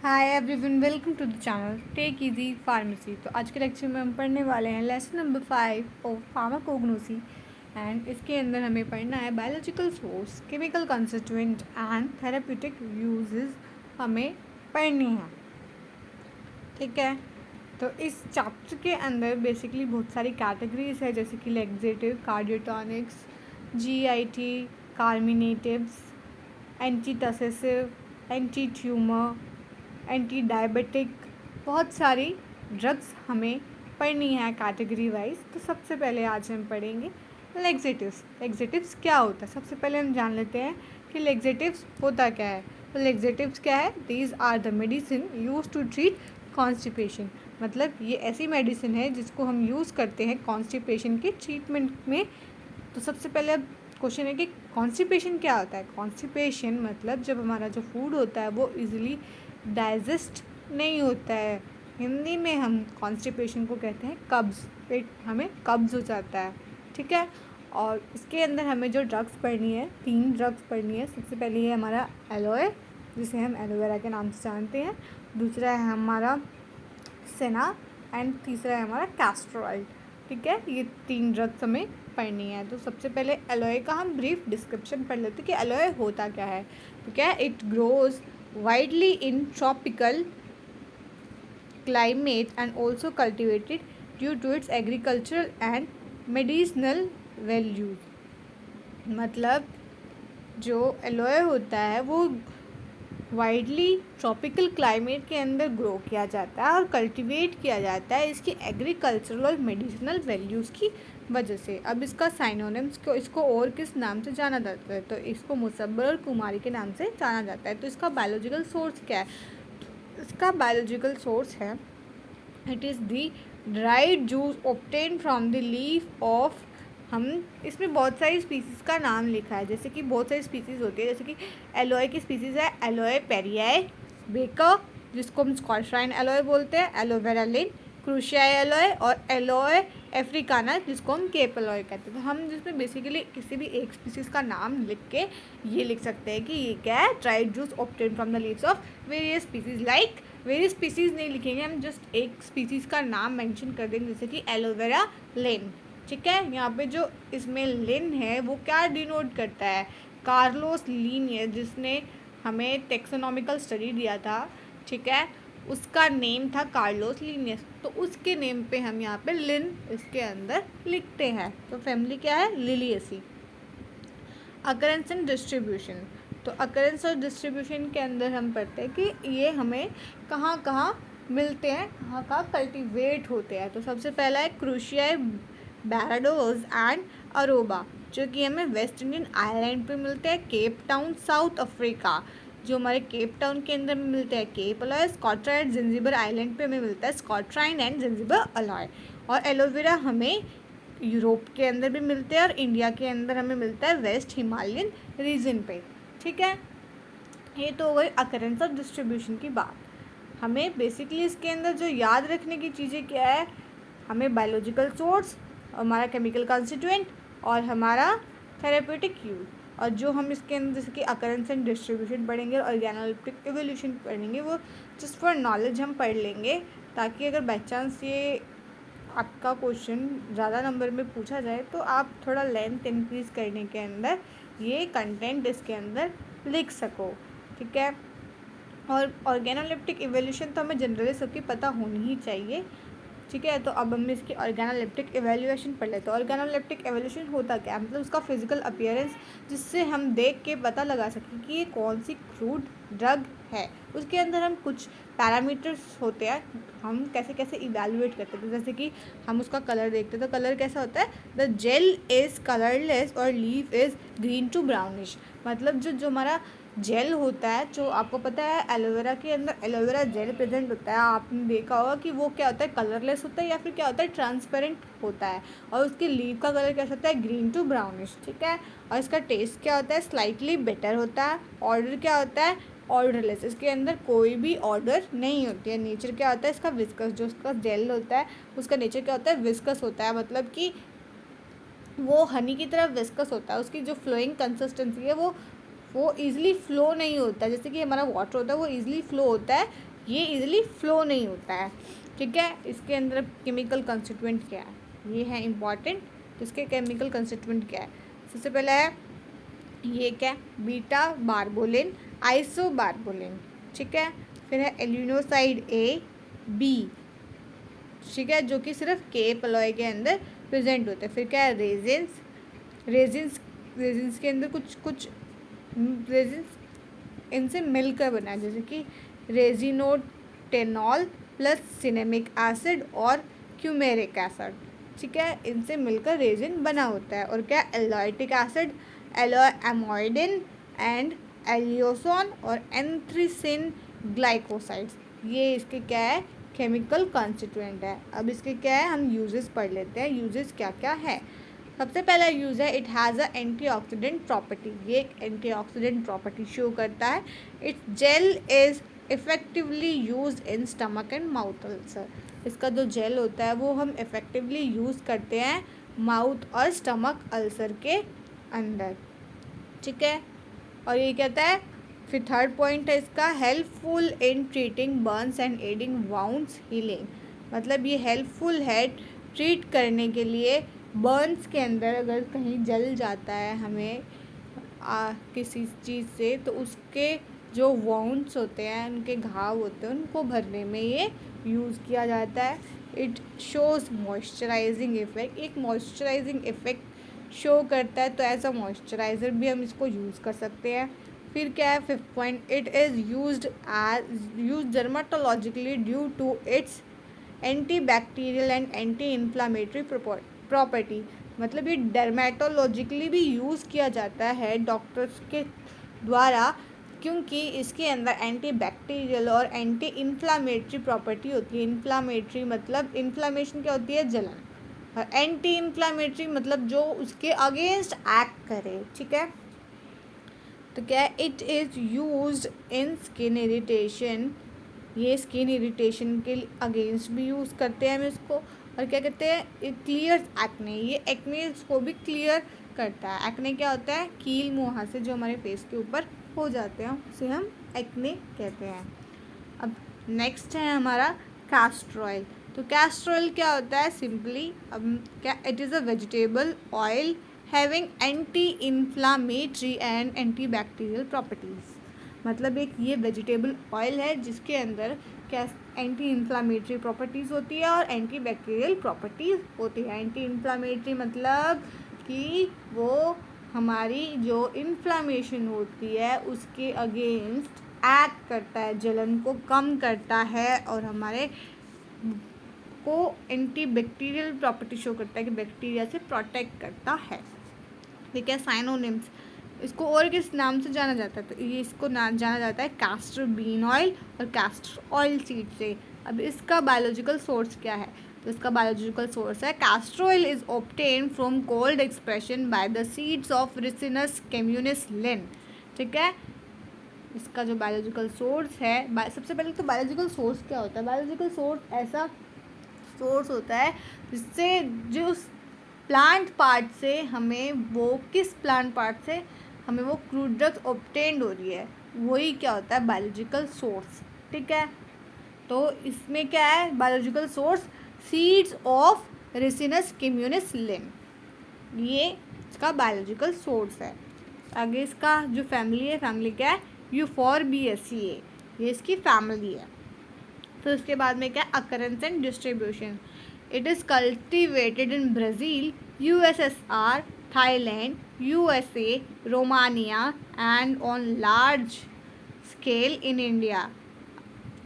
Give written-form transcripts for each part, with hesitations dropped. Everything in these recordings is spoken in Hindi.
Hi everyone, welcome to the channel take easy pharmacy. तो आज के लेक्चर में हम पढ़ने वाले हैं lesson number 5 of pharmacognosy and इसके अंदर हमें पढ़ना है biological source, chemical constituent and therapeutic uses हमें पढ़नी है। ठीक है, तो इस चैप्टर के अंदर बेसिकली बहुत सारी कैटेगरीज है, जैसे कि laxative, cardiotonics, GIT, carminatives, antitussive, antitumour, antidiabetic, बहुत सारी ड्रग्स हमें पढ़नी है कैटेगरी वाइज। तो सबसे पहले आज हम पढ़ेंगे लेक्सेटिव्स। लेक्सेटिव्स क्या होता है, सबसे पहले हम जान लेते हैं कि लेक्सेटिव्स होता क्या है। तो लेक्सेटिव्स क्या है? These are the medicine use to treat constipation. मतलब ये ऐसी मेडिसिन है जिसको हम यूज़ करते हैं कॉन्स्टिपेशन के ट्रीटमेंट में। तो सबसे पहले अब क्वेश्चन है कि कॉन्स्टिपेशन क्या होता है। कॉन्स्टिपेशन मतलब जब हमारा जो फूड होता है वो इजीली डाइजेस्ट नहीं होता है। हिंदी में हम कॉन्स्टिपेशन को कहते हैं कब्ज़, पेट हमें कब्ज़ हो जाता है। ठीक है, और इसके अंदर हमें जो ड्रग्स पढ़नी है, 3 ड्रग्स पढ़नी है। सबसे पहले है हमारा एलोए, जिसे हम एलोवेरा के नाम से जानते हैं। दूसरा है हमारा सेना एंड तीसरा है हमारा कैस्टर ऑयल। ठीक है, ये 3 ड्रग्स हमें पढ़नी है। तो सबसे पहले एलोए का हम ब्रीफ डिस्क्रिप्शन पढ़ लेते हैं कि एलोए होता क्या है। तो क्या है, it grows widely in tropical climate and also cultivated due to its agricultural and medicinal values। मतलब जो एलोए होता है वो वाइडली ट्रॉपिकल क्लाइमेट के अंदर ग्रो किया जाता है और कल्टीवेट किया जाता है इसकी एग्रीकल्चरल और मेडिसिनल वैल्यूज़ की वजह से। अब इसका साइनोनिम्स को इसको और किस नाम से जाना जाता है, तो इसको मुसब्बर और कुमारी के नाम से जाना जाता है। तो इसका बायोलॉजिकल सोर्स क्या है? इसका बायोलॉजिकल सोर्स है, it is the dried juice obtain from the leaf of. हम इसमें बहुत सारी स्पीसीज़ का नाम लिखा है, जैसे कि बहुत सारी स्पीसीज़ होती है, जैसे कि एलोए की स्पीसीज़ है एलोए पेरियाए, बेकर जिसको हम स्कॉचराइन एलोए बोलते हैं, एलोवेरा लिन, क्रूशियाई एलोए और एलोए अफ्रीकाना जिसको हम केप एलोए कहते हैं। तो हम जिसमें बेसिकली किसी भी एक स्पीसीज़ का नाम लिख के ये लिख सकते हैं कि ये क्या है, dried juice obtain from the leaves of various species. Like various species नहीं लिखेंगे हम, जस्ट एक स्पीसीज़ का नाम मेंशन कर देंगे, जैसे कि एलोवेरा लिन। ठीक है, यहाँ पे जो इसमें लिन है वो क्या डिनोट करता है? कार्लोस लीनियस, जिसने हमें टेक्सोनॉमिकल स्टडी दिया था, ठीक है, उसका नेम था कार्लोस लीनियस। तो उसके नेम पे हम यहाँ पे लिन इसके अंदर लिखते हैं। तो फैमिली क्या है? लिलिएसी। Occurrence and distribution. तो अकरेंस और डिस्ट्रीब्यूशन के अंदर हम पढ़ते हैं कि ये हमें कहाँ कहाँ मिलते हैं, कहाँ कहाँ कल्टीवेट होते हैं। तो सबसे पहला है क्रूशियाई बैराडोज एंड अरोबा, जो कि हमें वेस्ट इंडियन आइलैंड पे मिलते हैं। केप टाउन साउथ अफ्रीका, जो हमारे केप टाउन के अंदर में मिलते हैं केप अलॉय। स्कॉट्राइन जिंजिबर आइलैंड पे हमें मिलता है स्कॉट्राइन एंड जिंजिबर अलॉय। और एलोवेरा हमें यूरोप के अंदर भी मिलते हैं और इंडिया के अंदर हमें मिलता है वेस्ट हिमालयन रीजन पे। ठीक है, ये तो हो गई अकरेंस और डिस्ट्रीब्यूशन की बात। हमें बेसिकली इसके अंदर जो याद रखने की चीज़ें क्या है, हमें बायोलॉजिकल सोर्स, हमारा केमिकल कॉन्स्टिट्यूएंट और हमारा थेरेप्यूटिक यूज। और जो हम इसके अंदर जैसे कि अकरेंस एंड डिस्ट्रीब्यूशन पढ़ेंगे और ऑर्गेनोलिप्टिक इवोल्यूशन पढ़ेंगे, वो जस्ट फॉर नॉलेज हम पढ़ लेंगे, ताकि अगर बाई चांस ये आपका क्वेश्चन ज़्यादा नंबर में पूछा जाए तो आप थोड़ा लेंथ इंक्रीज़ करने के अंदर ये कंटेंट इसके अंदर लिख सको। ठीक है, और ऑर्गेनोलिप्टिक इवोल्यूशन तो हमें जनरली सबकी पता होनी ही चाहिए। ठीक है, तो अब हम इसकी ऑर्गेनोलिप्टिक इवैल्यूएशन पढ़ लेते हैं। ऑर्गेनोलिप्टिक इवोल्यूशन होता क्या है? मतलब उसका फिजिकल अपीयरेंस, जिससे हम देख के पता लगा सकें कि ये कौन सी क्रूड ड्रग है। उसके अंदर हम कुछ पैरामीटर्स होते हैं, हम कैसे कैसे इवैल्यूएट करते हैं। जैसे कि हम उसका कलर देखते हैं, तो कलर कैसा होता है? द जेल इज़ कलरलेस और leaf is green to brownish. मतलब जो हमारा जेल होता है, जो आपको पता है एलोवेरा के अंदर एलोवेरा जेल प्रेजेंट होता है, आपने देखा होगा कि वो क्या होता है, कलरलेस होता है या फिर क्या होता है, ट्रांसपेरेंट होता है। और उसके लीव का कलर कैसा होता है? Green to brownish. ठीक है, और इसका टेस्ट क्या होता है? स्लाइटली बेटर होता है। ऑर्डर क्या होता है? ऑर्डरलेस, इसके अंदर कोई भी ऑर्डर नहीं होती है। नेचर क्या होता है इसका? विस्कस। जो उसका जेल होता है उसका नेचर क्या होता है? विस्कस होता है। मतलब कि वो हनी की तरह विस्कस होता है। उसकी जो फ्लोइंग कंसिस्टेंसी है वो ईज़िली फ़्लो नहीं होता है, जैसे कि हमारा वाटर होता है वो ईज़िली फ़्लो होता है ये इजीली फ्लो नहीं होता है, ठीक है। इसके अंदर केमिकल कंस्टिट्यूएंट क्या है, ये है इम्पॉर्टेंट। तो इसके केमिकल कंस्टिट्यूएंट क्या है, सबसे पहला है ये क्या, बीटा बारबोलिन आइसोबारबोलिन, ठीक है। फिर है एल्यूनोसाइड ए बी, ठीक है, जो कि सिर्फ के पलॉय के अंदर प्रेजेंट होते हैं। फिर क्या है रेजिन्स, रेजिन्स के अंदर कुछ रेजिन्स इनसे मिलकर बना है, जैसे कि रेजिनोटेनॉल प्लस सिनेमिक एसिड और क्यूमेरिक एसिड, ठीक है, इनसे मिलकर रेजिन बना होता है। और क्या एलोइटिक एसिड, एलोएमोइडिन एंड एलियोसोन और एंथ्रिसिन ग्लाइकोसाइड्स, ये इसके क्या है केमिकल कॉन्स्टिट्यूएंट है। अब इसके क्या है हम यूजेस पढ़ लेते हैं, यूजेस क्या क्या है। सबसे पहला यूज़ है it has a antioxidant property, ये एक एंटीऑक्सीडेंट प्रॉपर्टी शो करता है। It's jail is effectively use in stomach and mouth ulcer, इसका जो जेल होता है वो हम इफ़ेक्टिवली यूज़ करते हैं माउथ और स्टमक अल्सर के अंदर, ठीक है। और ये कहता है, फिर थर्ड पॉइंट है इसका helpful in treating Burns and adding wounds healing, मतलब ये हेल्पफुल है ट्रीट करने के लिए। बर्न्स के अंदर अगर कहीं जल जाता है हमें किसी चीज़ से, तो उसके जो वाउंड्स होते हैं, उनके घाव होते हैं, उनको भरने में ये यूज़ किया जाता है। इट शोज़ मॉइस्चराइजिंग इफ़ेक्ट, एक मॉइस्चराइजिंग इफ़ेक्ट शो करता है, तो एज अ मॉइस्चराइज़र भी हम इसको यूज़ कर सकते हैं। फिर क्या है fifth point, it is use dermatologically due to its antibacterial and anti inflammatory property, मतलब ये डर्मेटोलॉजिकली भी यूज़ किया जाता है डॉक्टर्स के द्वारा, क्योंकि इसके अंदर एंटी बैक्टीरियल और एंटी इन्फ्लामेटरी प्रॉपर्टी होती है। इन्फ्लामेटरी मतलब इन्फ्लामेशन क्या होती है, जलन, और एंटी इन्फ्लामेटरी मतलब जो उसके अगेंस्ट एक्ट करे, ठीक है। तो क्या है it is used in skin irritation, ये स्किन इरिटेशन के अगेंस्ट भी यूज़ करते हैं हम इसको। और क्या कहते हैं इट क्लियर्स एक्ने, ये एक्ने को भी क्लियर करता है। एक्ने क्या होता है, कील मुहासे जो हमारे फेस के ऊपर हो जाते हैं उसे हम एक्ने कहते हैं। अब नेक्स्ट है हमारा कैस्टर ऑयल। तो कैस्टर ऑयल क्या होता है, सिंपली अब क्या it is a vegetable oil having anti inflammatory and anti bacterial properties, मतलब एक ये वेजिटेबल ऑयल है जिसके अंदर क्या एंटी इन्फ्लामेटरी प्रॉपर्टीज़ होती है और एंटी बैक्टीरियल प्रॉपर्टीज़ होती है। एंटी इन्फ्लामेटरी मतलब कि वो हमारी जो इन्फ्लामेशन होती है उसके अगेंस्ट एक्ट करता है, जलन को कम करता है और हमारे को एंटी बैक्टीरियल प्रॉपर्टी शो करता है कि बैक्टीरिया से प्रोटेक्ट करता है, ठीक है। साइनोनिम्स, इसको और किस नाम से जाना जाता है, तो ये इसको जाना जाता है कैस्टर बीन ऑयल और कैस्टर ऑयल सीड से। अब इसका बायोलॉजिकल सोर्स क्या है, तो इसका बायोलॉजिकल सोर्स है castor oil is obtain from cold expression by the seeds of Ricinus communis Linn, ठीक है। इसका जो बायोलॉजिकल सोर्स है, सबसे पहले तो बायोलॉजिकल सोर्स क्या होता है, बायोलॉजिकल सोर्स ऐसा सोर्स होता है जिससे जो प्लांट पार्ट से हमें वो किस प्लांट पार्ट से हमें वो क्रूड ड्रग्स ऑब्टेन्ड हो रही है, वही क्या होता है बायोलॉजिकल सोर्स, ठीक है। तो इसमें क्या है biological source seeds of Ricinus communis Linn, ये इसका बायोलॉजिकल सोर्स है। आगे इसका जो फैमिली है, फैमिली क्या है यूफोर्बिएसिए, ये इसकी फैमिली है। फिर उसके बाद में क्या occurrence and distribution, it is cultivated in Brazil, USSR, Thailand, USA, Romania and on large scale in India,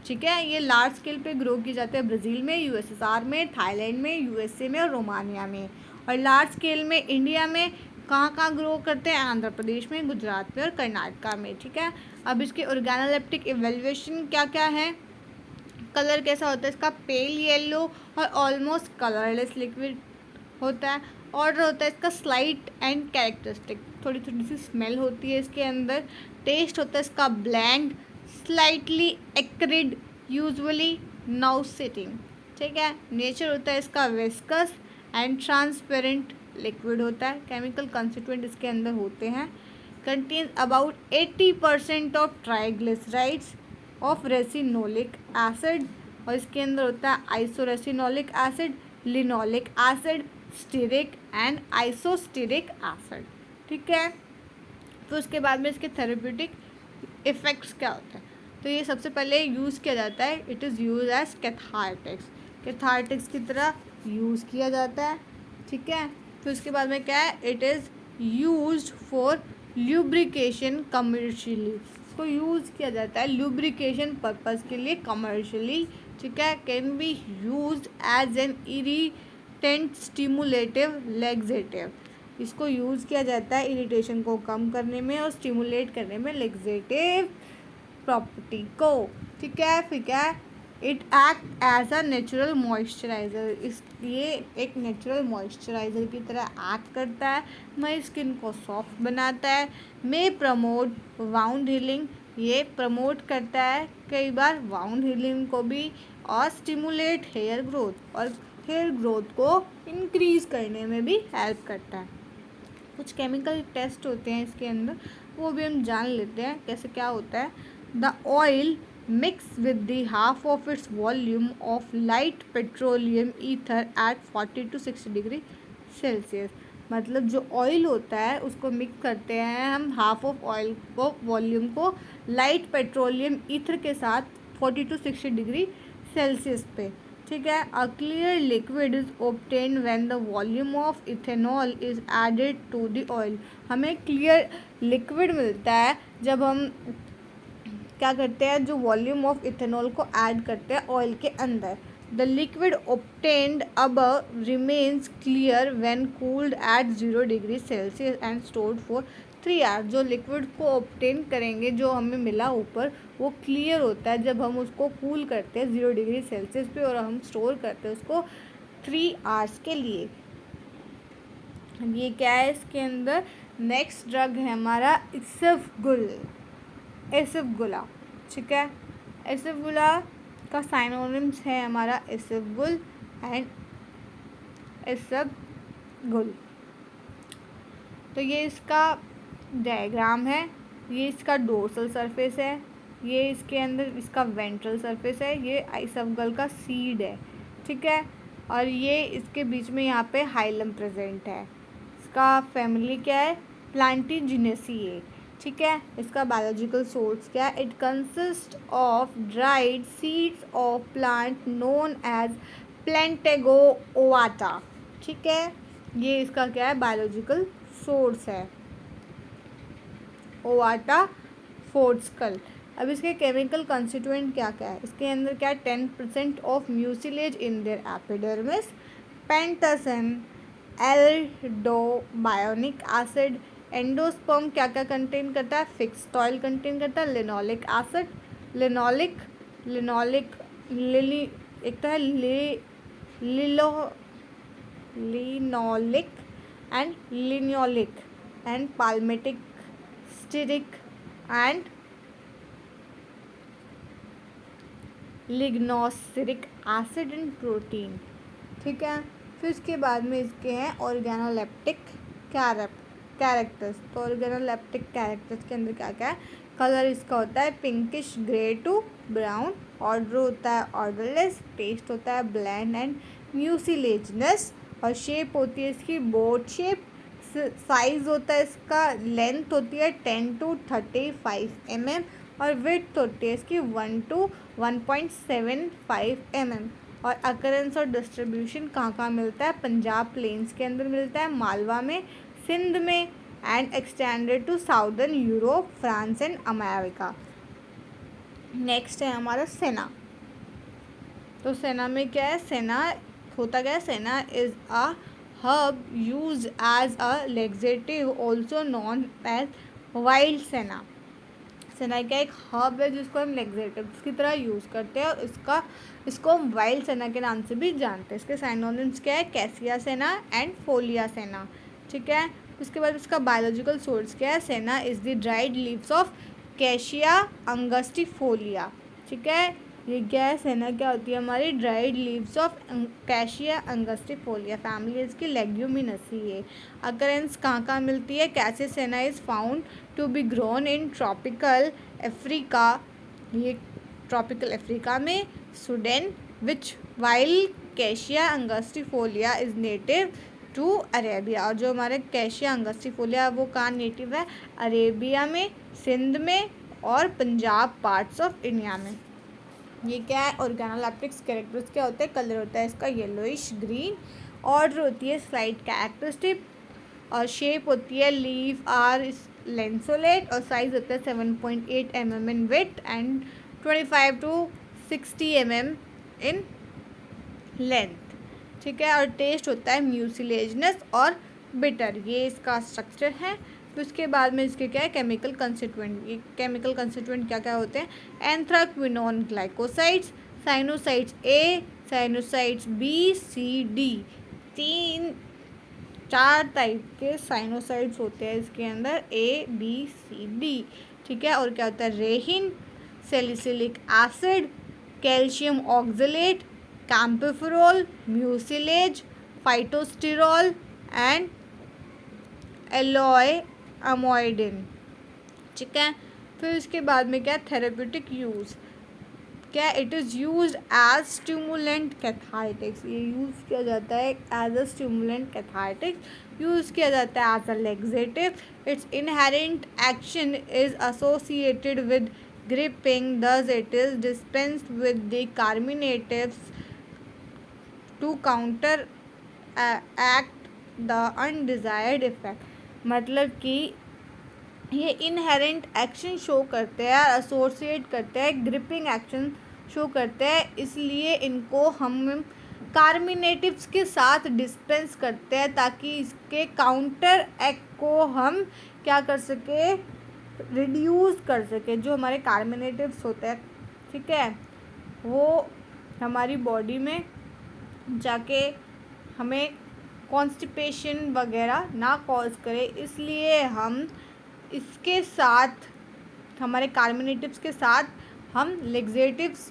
ठीक है। ये लार्ज स्केल पे ग्रो की जाती है ब्राज़ील में, यूएसएसआर में, थाईलैंड में, यूएसए में और रोमानिया में। और लार्ज स्केल में इंडिया में कहाँ ग्रो करते हैं, आंध्र प्रदेश में, गुजरात में और कर्नाटका में, ठीक है। अब इसके ऑर्गेनोलेप्टिक इवेल्युएशन क्या क्या है, कलर कैसा होता है इसका, पेल येलो और ऑलमोस्ट कलरलेस लिक्विड होता है। ऑर्डर होता है इसका स्लाइट एंड कैरेक्टरिस्टिक, थोड़ी थोड़ी सी स्मेल होती है इसके अंदर। टेस्ट होता है इसका ब्लैंड, स्लाइटली एक्रिड, यूजुअली नाउसेटिंग, ठीक है। नेचर होता है इसका विस्कस एंड ट्रांसपेरेंट लिक्विड होता है। केमिकल कंस्टिट्यूएंट इसके अंदर होते हैं, contains about 80% of triglycerides of ricinoleic acid, और इसके अंदर होता है isoricinoleic acid, linoleic acid, stearic and isostearic acid. ठीक है, तो उसके बाद में इसके थेरेप्यूटिक इफ़ेक्ट्स क्या होते हैं। तो ये सबसे पहले यूज़ किया जाता है, it is use as cathartics, cathartics की तरह यूज़ किया जाता है। ठीक है, फिर उसके बाद में क्या है, it is used for lubrication commercially, इसको यूज़ किया जाता है ल्यूब्रिकेशन पर्पस के लिए कमर्शियली। ठीक है, can be used as an irritant stimulative laxative, इसको यूज़ किया जाता है इरिटेशन को कम करने में और स्टिमुलेट करने में लेग्जेटिव प्रॉपर्टी को। ठीक है, फिर क्या है, it act as a natural moisturiser, इसलिए एक नेचुरल मॉइस्चराइज़र की तरह एक्ट करता है, हमारी स्किन को सॉफ्ट बनाता है। मे प्रमोट वाउंड हीलिंग, ये प्रमोट करता है कई बार वाउंड हीलिंग को भी, और स्टिमुलेट हेयर ग्रोथ, और हेयर ग्रोथ को इंक्रीज़ करने में भी हेल्प करता है। कुछ केमिकल टेस्ट होते हैं इसके अंदर, वो भी हम जान लेते हैं कैसे क्या होता है। The oil mix with the half of its volume of light petroleum ether at 40 to 60 degree Celsius, मतलब जो ऑयल होता है उसको मिक्स करते हैं हम हाफ ऑफ ऑयल को वॉल्यूम को लाइट पेट्रोलियम ईथर के साथ 40 to 60 डिग्री सेल्सियस पे। ठीक है, a clear liquid is obtain when the volume of ethanol is added to the oil, हमें क्लियर लिक्विड मिलता है जब हम क्या करते हैं, जो वॉल्यूम ऑफ इथेनॉल को ऐड करते हैं ऑयल के अंदर। The liquid obtained above remains clear when cooled at 0 degree Celsius and stored for 3 hours, जो लिक्विड को ऑब्टेन करेंगे जो हमें मिला ऊपर वो क्लियर होता है जब हम उसको कूल करते हैं 0 डिग्री सेल्सियस पे, और हम स्टोर करते हैं उसको 3 आवर्स के लिए। ये क्या है इसके अंदर, नेक्स्ट ड्रग है हमारा इसबगोल, इसबगोला। ठीक है, इसबगोला का साइनोनिम्स है हमारा इसबगोल एंड इसबगोल। तो ये इसका डायग्राम है, ये इसका डोर्सल सरफेस है, ये इसके अंदर इसका वेंट्रल सरफेस है, ये इसबगोल का सीड है। ठीक है, और ये इसके बीच में यहाँ पे हाइलम प्रेजेंट है। इसका फैमिली क्या है, प्लांटिजिनेसिए। ठीक है, इसका बायोलॉजिकल सोर्स क्या है, it consist of dried seeds of plant known as Plantago ovata. ठीक है, ये इसका क्या है, बायोलॉजिकल सोर्स है, ओवाटा फोर्स्कल। अब इसके केमिकल कंस्टिट्यूएंट क्या क्या है, इसके अंदर क्या है, 10% of mucilage in their epidermis, pentosan, aldobionic acid, endosperm क्या क्या कंटेन करता है, फिक्स्ड ऑयल कंटेन करता है, लिनोलिक एसिड, लिनोलिक लिनोलिक लिली एक तो है लिलो linoleic and linoleic and palmitic, stearic and lignoceric acid and protein. ठीक है, फिर इसके बाद में इसके हैं ऑर्गेनोलेप्टिक कैरेक्टर्स। तो ऑर्गेनोलेप्टिक कैरेक्टर्स के अंदर क्या क्या है, कलर इसका होता है pinkish grey to brown, odour होता है ऑर्डरलेस, टेस्ट होता है ब्लैंड एंड म्यूसिलेजनस, और शेप होती है इसकी बोट शेप, साइज़ होता है इसका, लेंथ होती है 10 to 35 mm, और विड्थ होती है इसकी 1 to 1.75 mm। और अकरेंस और डिस्ट्रीब्यूशन कहाँ कहाँ मिलता है, पंजाब प्लेन्स के अंदर मिलता है, मालवा में, सिंध में, and extended to southern Europe, France and America. Next है हमारा सेना। तो सेना में क्या है, सेना होता क्या है, senna is a herb use as a laxative also known as wild senna. Senna क्या एक हर्ब है जिसको हम लेग्जेटिव की तरह यूज़ करते हैं, और इसको हम वाइल्ड सेना के नाम से भी जानते हैं। इसके साइनोनिम्स क्या है, कैसिया सेना एंड फोलिया सेना। ठीक है, उसके बाद इसका बायोलॉजिकल सोर्स क्या है, senna is the dried leaves of cassia अंगस्टिफोलिया। ठीक है, ये क्या है, सेना क्या होती है हमारी, dried leaves of cassia अंगस्टिफोलिया, family इसकी लेग्यूमिनसी है। अकरेंस कहाँ कहाँ मिलती है, कैसे senna is found to be grown in tropical Africa, ये ट्रॉपिकल अफ्रीका में, Sudan, which while cassia angustifolia is native to Arabia. और जो हमारे कैशिया अंगस्टिफोलिया वो कहाँ नेटिव है? अरेबिया में, सिंध में और पंजाब पार्ट्स ऑफ इंडिया में। ये क्या है? ऑर्गेनोलेप्टिक्स कैरेक्टर्स क्या होते हैं? कलर होता है इसका येलोइश ग्रीन, ऑर्डर होती है स्लाइड कैरेक्टरिस्टिक, और शेप होती है लीफ आर लेंसोलेट, और साइज होता है 7.8 mm in width and 25 to 60 mm in length. ठीक है, और टेस्ट होता है म्यूसिलेजनस और बिटर। ये इसका स्ट्रक्चर है। फिर उसके बाद में इसके क्या है? Chemical constituent. ये केमिकल कंस्टिट्यूएंट क्या क्या होते हैं? एंथ्राक्विनोन ग्लाइकोसाइड्स, साइनोसाइड्स ए, साइनोसाइड्स बी, सी, डी, 4 टाइप के साइनोसाइड्स होते हैं इसके अंदर, ए, बी, सी, डी। ठीक है, और क्या होता है? Rhein, salicylic acid, calcium oxalate, kaempferol, mucilage, phytosterol and aloe emodin. ठीक है, फिर उसके बाद में क्या? Therapeutic use. क्या? It is used as stimulant cathartics. ये यूज़ किया जाता है as a stimulant cathartics, use किया जाता है as a laxative. Its inherent action is associated with griping, thus it is dispensed with the carminatives to counter act the undesired effect। मतलब कि ये इनहेरेंट एक्शन शो करते हैं, एसोसिएट करते हैं, ग्रिपिंग एक्शन शो करते हैं, इसलिए इनको हम कार्मिनेटिव्स के साथ डिस्पेंस करते हैं ताकि इसके काउंटर एक्ट को हम क्या कर सके? रिड्यूस कर सके। जो हमारे कार्मिनेटिव्स होते हैं, ठीक है, वो हमारी बॉडी में जाके हमें कॉन्स्टिपेशन वगैरह ना कॉज करे, इसलिए हम इसके साथ, हमारे कार्मिनेटिव्स के साथ हम लेग्जेटिव्स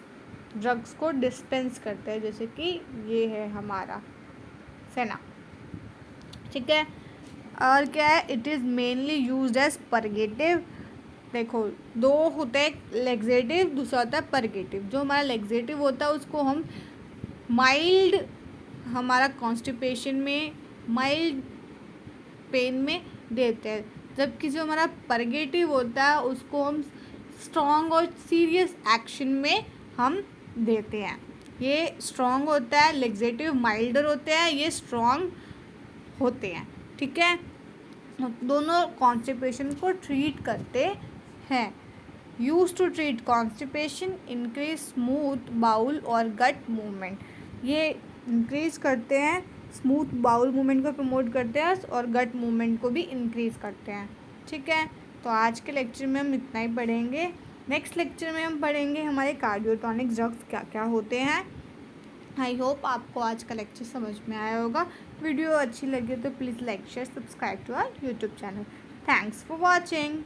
ड्रग्स को डिस्पेंस करते हैं, जैसे कि ये है हमारा सेना। ठीक है, और क्या है? It is mainly used as purgative. देखो, दो होते हैं लेग्जेटिव, दूसरा होता है परगेटिव। जो हमारा लेग्जेटिव होता है उसको हम माइल्ड, हमारा कॉन्स्टिपेशन में माइल्ड पेन में देते हैं, जबकि जो हमारा परगेटिव होता है उसको हम स्ट्रॉन्ग और सीरियस एक्शन में हम देते हैं। ये स्ट्रॉन्ग होता है, लेग्जेटिव माइल्डर होते हैं, ये स्ट्रॉन्ग होते हैं। ठीक है, दोनों कॉन्स्टिपेशन को ट्रीट करते हैं। Use to treat constipation, increase smooth bowel और गट मूवमेंट। ये इंक्रीज करते हैं, स्मूथ बाउल मूवमेंट को प्रमोट करते हैं और गट मूवमेंट को भी इंक्रीज करते हैं। ठीक है, तो आज के लेक्चर में हम इतना ही पढ़ेंगे। नेक्स्ट लेक्चर में हम पढ़ेंगे हमारे कार्डियोटॉनिक ड्रग्स क्या क्या होते हैं। आई होप आपको आज का लेक्चर समझ में आया होगा। वीडियो अच्छी लगी तो please like share subscribe to our YouTube channel. Thanks for watching.